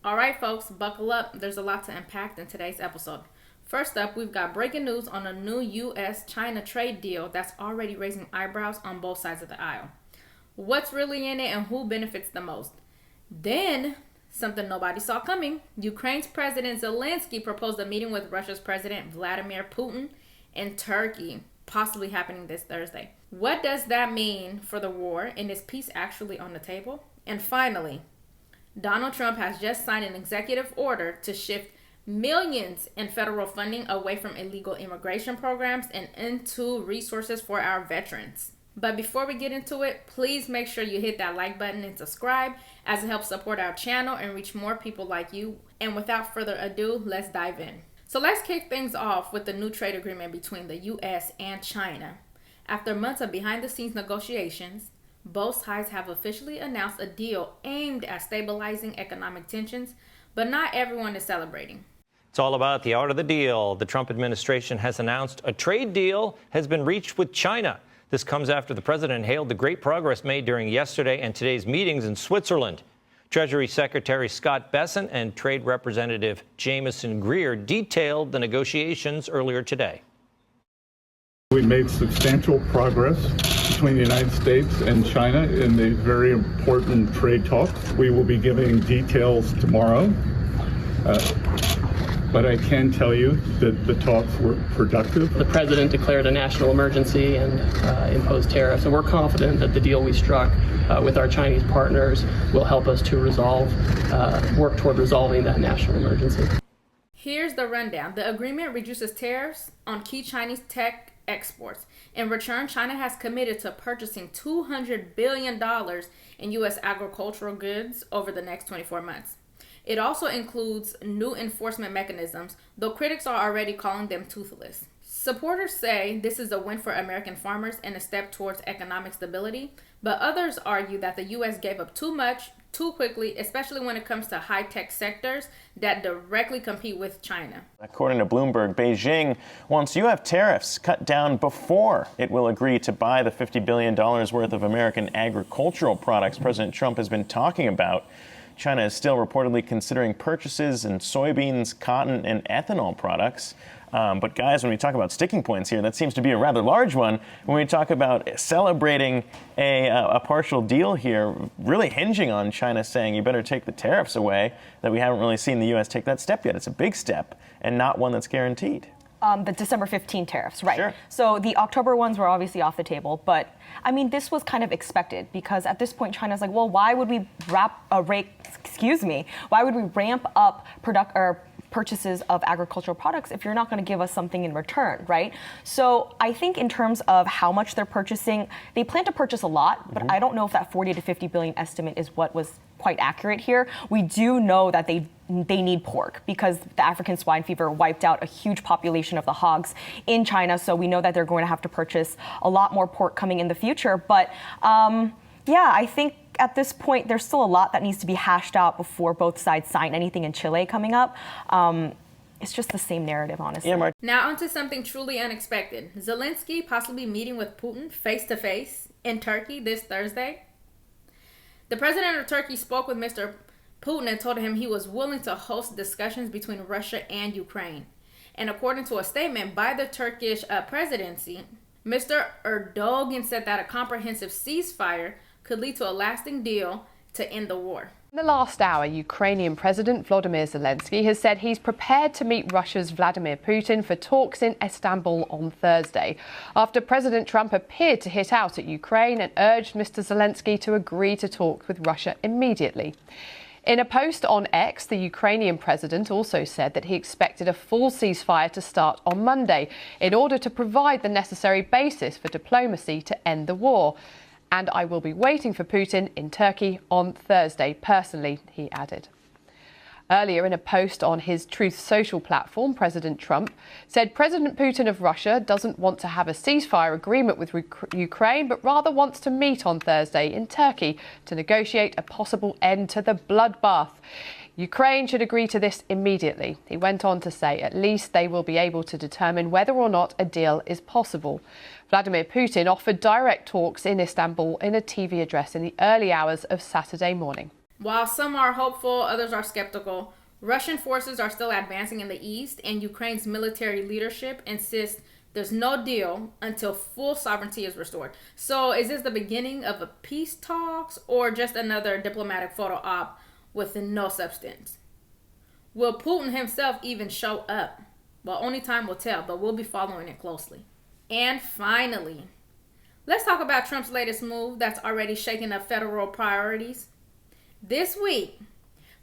All right, folks, buckle up. There's a lot to unpack in today's episode. First up, we've got breaking news on a new US-China trade deal that's already raising eyebrows on both sides of the aisle. What's really in it and who benefits the most? Then, something nobody saw coming. Ukraine's President Zelenskyy proposed a meeting with Russia's President Vladimir Putin in Turkey, possibly happening this Thursday. What does that mean for the war, and is peace actually on the table? And finally, Donald Trump has just signed an executive order to shift millions in federal funding away from illegal immigration programs and into resources for our veterans. But before we get into it, please make sure you hit that like button and subscribe, as it helps support our channel and reach more people like you. And without further ado, let's dive in. So let's kick things off with the new trade agreement between the US and China. After months of behind-the-scenes negotiations, both sides have officially announced a deal aimed at stabilizing economic tensions, but not everyone is celebrating. It's all about the art of the deal. The Trump administration has announced a trade deal has been reached with China. This comes after the president hailed the great progress made during yesterday and today's meetings in Switzerland. Treasury Secretary Scott Bessent and Trade Representative Jamieson Greer detailed the negotiations earlier today. We made substantial progress between the United States and China in these very important trade talks. We will be giving details tomorrow, but I can tell you that the talks were productive. The president declared a national emergency and imposed tariffs, and we're confident that the deal we struck with our Chinese partners will help us to work toward resolving that national emergency. Here's the rundown. The agreement reduces tariffs on key Chinese tech exports. In return, China has committed to purchasing $200 billion in U.S. agricultural goods over the next 24 months. It also includes new enforcement mechanisms, though critics are already calling them toothless. Supporters say this is a win for American farmers and a step towards economic stability, but others argue that the U.S. gave up too much, too quickly, especially when it comes to high-tech sectors that directly compete with China. According to Bloomberg, Beijing wants U.S. tariffs cut down before it will agree to buy the $50 billion worth of American agricultural products President Trump has been talking about. China is still reportedly considering purchases in soybeans, cotton, and ethanol products. But guys, when we talk about sticking points here, that seems to be a rather large one. When we talk about celebrating a partial deal here, really hinging on China saying you better take the tariffs away, that we haven't really seen the U.S. take that step yet. It's a big step and not one that's guaranteed. The December 15 tariffs, right? Sure. So the October ones were obviously off the table, but I mean, this was kind of expected because at this point, China's like, well, why would we ramp up purchases of agricultural products if you're not going to give us something in return, right? So I think in terms of how much they're purchasing, they plan to purchase a lot, but I don't know if that 40 to 50 billion estimate is what was quite accurate here. We do know that they need pork because the African swine fever wiped out a huge population of the hogs in China. So we know that they're going to have to purchase a lot more pork coming in the future. But I think at this point, there's still a lot that needs to be hashed out before both sides sign anything in Chile coming up. It's just the same narrative, honestly. Yeah, now onto something truly unexpected. Zelenskyy possibly meeting with Putin face-to-face in Turkey this Thursday. The president of Turkey spoke with Mr. Putin and told him he was willing to host discussions between Russia and Ukraine. And according to a statement by the Turkish presidency, Mr. Erdogan said that a comprehensive ceasefire could lead to a lasting deal to end the war. In the last hour, Ukrainian President Vladimir Zelenskyy has said he's prepared to meet Russia's Vladimir Putin for talks in Istanbul on Thursday, after President Trump appeared to hit out at Ukraine and urged Mr. Zelenskyy to agree to talk with Russia immediately. In a post on X, the Ukrainian president also said that he expected a full ceasefire to start on Monday in order to provide the necessary basis for diplomacy to end the war. And I will be waiting for Putin in Turkey on Thursday, personally, he added. Earlier, in a post on his Truth Social platform, President Trump said President Putin of Russia doesn't want to have a ceasefire agreement with Ukraine, but rather wants to meet on Thursday in Turkey to negotiate a possible end to the bloodbath. Ukraine should agree to this immediately. He went on to say at least they will be able to determine whether or not a deal is possible. Vladimir Putin offered direct talks in Istanbul in a TV address in the early hours of Saturday morning. While some are hopeful, others are skeptical. Russian forces are still advancing in the east, and Ukraine's military leadership insists there's no deal until full sovereignty is restored. So is this the beginning of a peace talks or just another diplomatic photo op with no substance? Will Putin himself even show up? Well, only time will tell, but we'll be following it closely. And finally, let's talk about Trump's latest move that's already shaken up federal priorities. This week,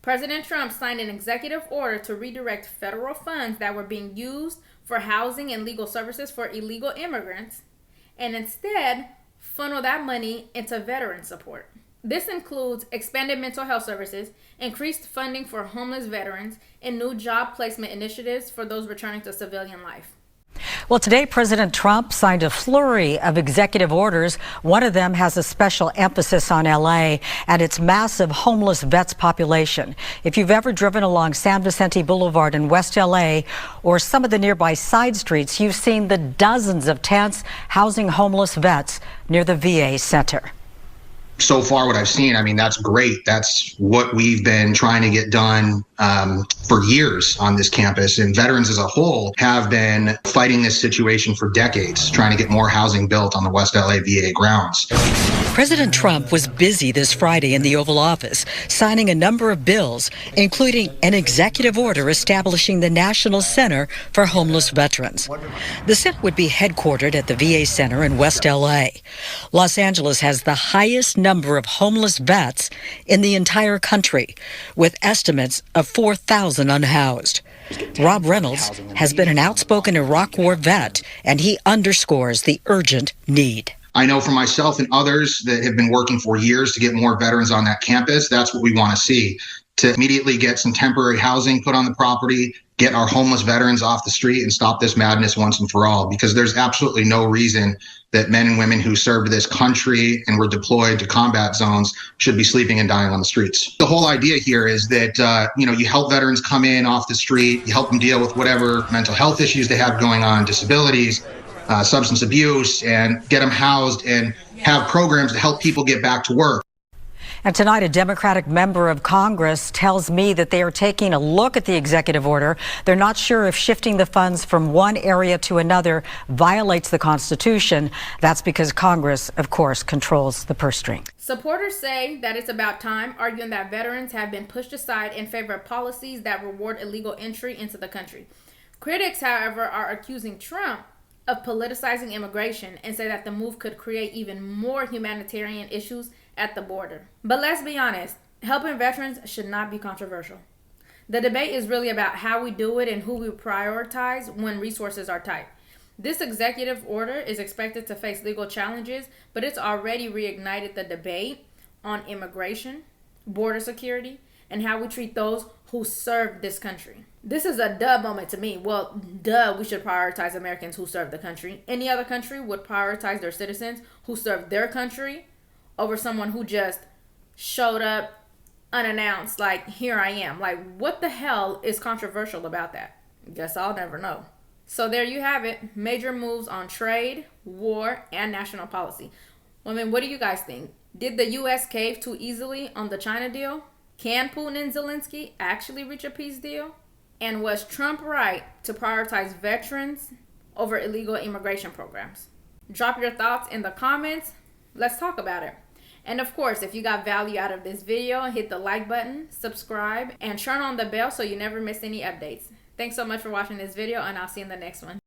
President Trump signed an executive order to redirect federal funds that were being used for housing and legal services for illegal immigrants and instead funnel that money into veteran support. This includes expanded mental health services, increased funding for homeless veterans, and new job placement initiatives for those returning to civilian life. Well, today, President Trump signed a flurry of executive orders. One of them has a special emphasis on L.A. and its massive homeless vets population. If you've ever driven along San Vicente Boulevard in West L.A. or some of the nearby side streets, you've seen the dozens of tents housing homeless vets near the VA center. So far, what I've seen, I mean, that's great. That's what we've been trying to get done for years on this campus. And veterans as a whole have been fighting this situation for decades, trying to get more housing built on the West LA VA grounds. President Trump was busy this Friday in the Oval Office, signing a number of bills, including an executive order establishing the National Center for Homeless Veterans. The center would be headquartered at the VA Center in West LA. Los Angeles has the highest number of homeless vets in the entire country, with estimates of 4,000 unhoused. Rob Reynolds has been an outspoken Iraq War vet, and he underscores the urgent need. I know for myself and others that have been working for years to get more veterans on that campus, that's what we want to see, to immediately get some temporary housing put on the property, get our homeless veterans off the street, and stop this madness once and for all, because there's absolutely no reason that men and women who served this country and were deployed to combat zones should be sleeping and dying on the streets. The whole idea here is that, you help veterans come in off the street, you help them deal with whatever mental health issues they have going on, disabilities, substance abuse, and get them housed and have programs to help people get back to work. And tonight, a Democratic member of Congress tells me that they are taking a look at the executive order. They're not sure if shifting the funds from one area to another violates the Constitution. That's because Congress, of course, controls the purse string. Supporters say that it's about time, arguing that veterans have been pushed aside in favor of policies that reward illegal entry into the country. Critics, however, are accusing Trump of politicizing immigration and say that the move could create even more humanitarian issues at the border. But let's be honest, helping veterans should not be controversial. The debate is really about how we do it and who we prioritize when resources are tight. This executive order is expected to face legal challenges, but it's already reignited the debate on immigration, border security, and how we treat those who serve this country. This is a duh moment to me. Well, duh, we should prioritize Americans who serve the country. Any other country would prioritize their citizens who serve their country over someone who just showed up unannounced, like, here I am. Like, what the hell is controversial about that? Guess I'll never know. So there you have it. Major moves on trade, war, and national policy. Well, I mean, what do you guys think? Did the U.S. cave too easily on the China deal? Can Putin and Zelensky actually reach a peace deal? And was Trump right to prioritize veterans over illegal immigration programs? Drop your thoughts in the comments. Let's talk about it. And of course, if you got value out of this video, hit the like button, subscribe, and turn on the bell so you never miss any updates. Thanks so much for watching this video, and I'll see you in the next one.